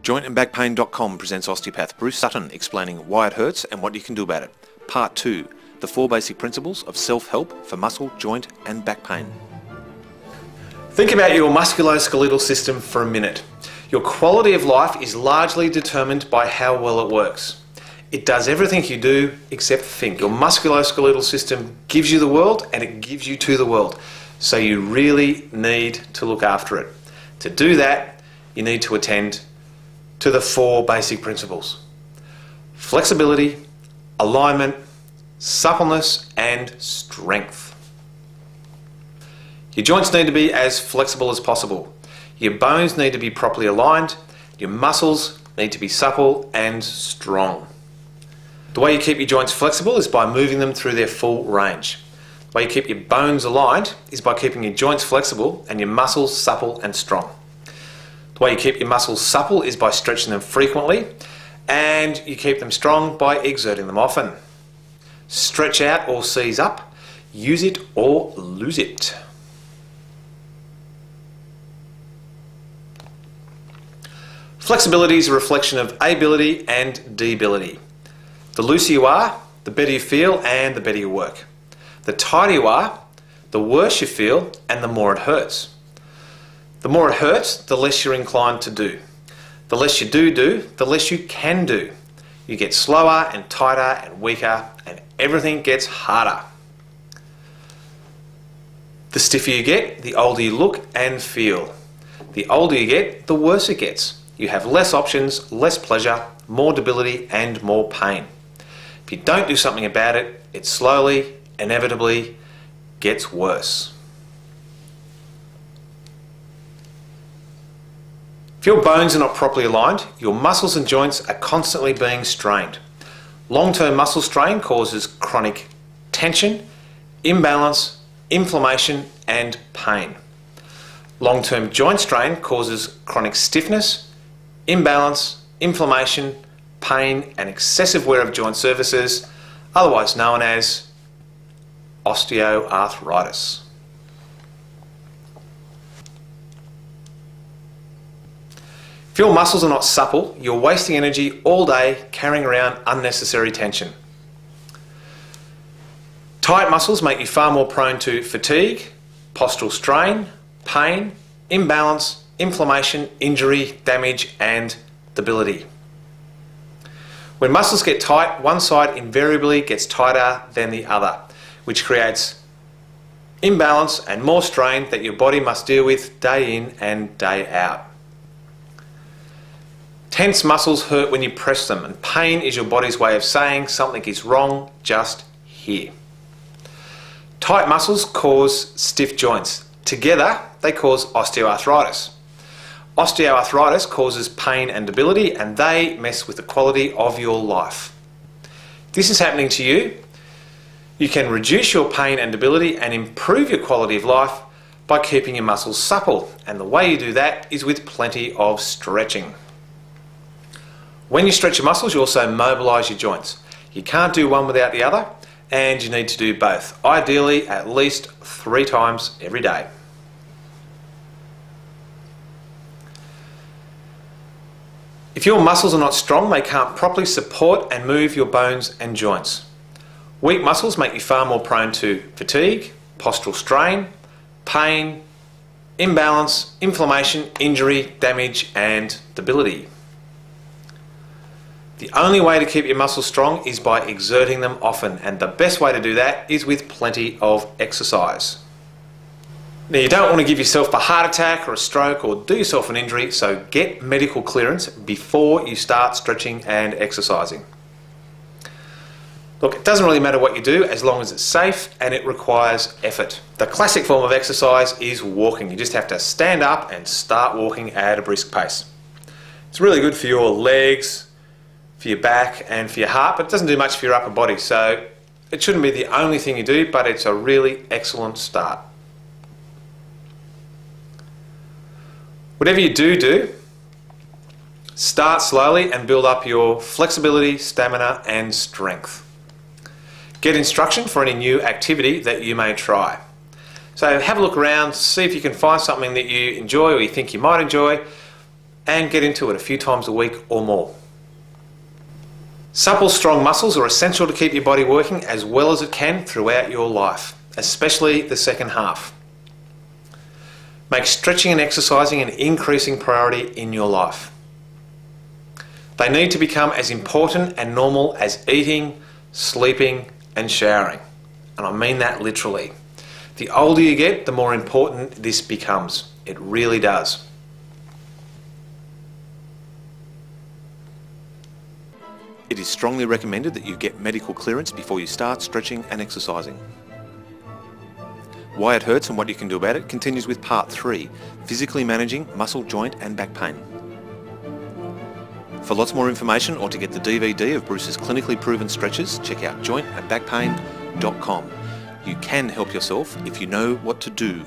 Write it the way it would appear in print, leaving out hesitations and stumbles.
Jointandbackpain.com presents osteopath Bruce Sutton explaining why it hurts and what you can do about it. Part 2, the 4 basic principles of self-help for muscle, joint and back pain. Think about your musculoskeletal system for a minute. Your quality of life is largely determined by how well it works. It does everything you do except think. Your musculoskeletal system gives you the world and it gives you to the world. So you really need to look after it. To do that, you need to attend to the 4 basic principles: flexibility, alignment, suppleness and strength. Your joints need to be as flexible as possible. Your bones need to be properly aligned. Your muscles need to be supple and strong. The way you keep your joints flexible is by moving them through their full range. The way you keep your bones aligned is by keeping your joints flexible and your muscles supple and strong. The way you keep your muscles supple is by stretching them frequently, and you keep them strong by exerting them often. Stretch out or seize up, use it or lose it. Flexibility is a reflection of ability and D-ability. The looser you are, the better you feel and the better you work. The tighter you are, the worse you feel and the more it hurts. The more it hurts, the less you're inclined to do. The less you do, the less you can do. You get slower and tighter and weaker and everything gets harder. The stiffer you get, the older you look and feel. The older you get, the worse it gets. You have less options, less pleasure, more debility and more pain. If you don't do something about it, it slowly, inevitably gets worse. If your bones are not properly aligned, your muscles and joints are constantly being strained. Long-term muscle strain causes chronic tension, imbalance, inflammation and pain. Long-term joint strain causes chronic stiffness, imbalance, inflammation, pain and excessive wear of joint surfaces, otherwise known as osteoarthritis. If your muscles are not supple, you're wasting energy all day carrying around unnecessary tension. Tight muscles make you far more prone to fatigue, postural strain, pain, imbalance, inflammation, injury, damage and debility. When muscles get tight, one side invariably gets tighter than the other, which creates imbalance and more strain that your body must deal with day in and day out. Tense muscles hurt when you press them, and pain is your body's way of saying something is wrong just here. Tight muscles cause stiff joints. Together, they cause osteoarthritis. Osteoarthritis causes pain and debility, and they mess with the quality of your life. If this is happening to you, you can reduce your pain and debility and improve your quality of life by keeping your muscles supple, and the way you do that is with plenty of stretching. When you stretch your muscles, you also mobilise your joints. You can't do one without the other, and you need to do both, ideally at least 3 times every day. If your muscles are not strong, they can't properly support and move your bones and joints. Weak muscles make you far more prone to fatigue, postural strain, pain, imbalance, inflammation, injury, damage and debility. The only way to keep your muscles strong is by exerting them often, and the best way to do that is with plenty of exercise. Now, you don't want to give yourself a heart attack or a stroke or do yourself an injury, so get medical clearance before you start stretching and exercising. Look, it doesn't really matter what you do as long as it's safe and it requires effort. The classic form of exercise is walking. You just have to stand up and start walking at a brisk pace. It's really good for your legs, for your back and for your heart, but it doesn't do much for your upper body, so it shouldn't be the only thing you do, but it's a really excellent start. Whatever you do, start slowly and build up your flexibility, stamina and strength. Get instruction for any new activity that you may try. So have a look around, see if you can find something that you enjoy or you think you might enjoy. and get into it a few times a week or more. Supple, strong muscles are essential to keep your body working as well as it can throughout your life, especially the second half. Make stretching and exercising an increasing priority in your life. They need to become as important and normal as eating, sleeping, and showering. And I mean that literally. The older you get, the more important this becomes. It really does. It is strongly recommended that you get medical clearance before you start stretching and exercising. Why it hurts and what you can do about it continues with part 3, physically managing muscle, joint and back pain. For lots more information or to get the DVD of Bruce's clinically proven stretches, check out jointandbackpain.com. You can help yourself if you know what to do.